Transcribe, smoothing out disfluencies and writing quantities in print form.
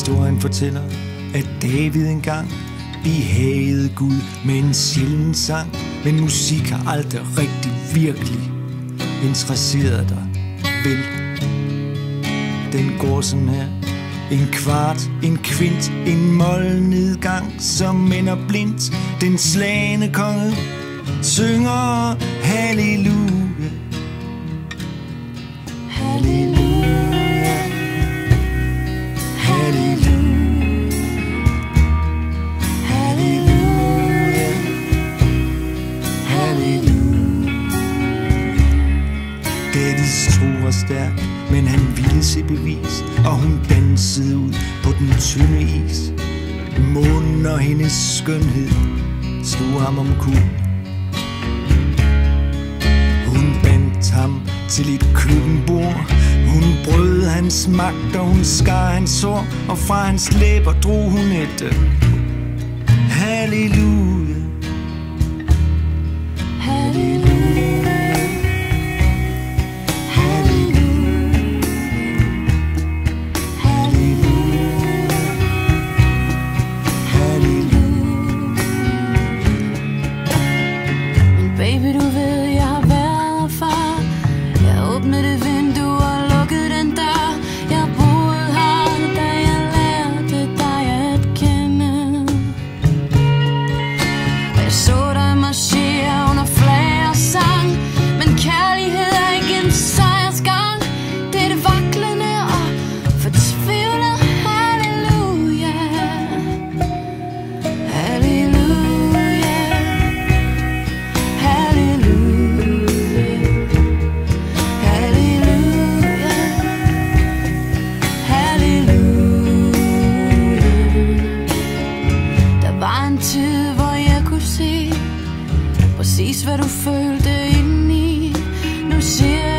Historien fortæller, at David engang behagede Gud med en sjælden sang. Men musik har aldrig rigtig virkelig interesseret dig, vel? Den går sådan her: en kvart, en kvint, en målnedgang, som ender blindt. Den slagne konge synger halleluja, halleluja, halleluja, halleluja, halleluja. Davids tro var stærk, men han ville se bevis, og hun dansede ud på den tynde is. Månen og hendes skønhed slog ham omkuld. Hun bandt ham til et køkkenbord. Hun brød hans magt, og hun skar hans sår, og fra hans læber drog hun et halleluja, halleluja. Præcis hvad du følte indeni. Nu siger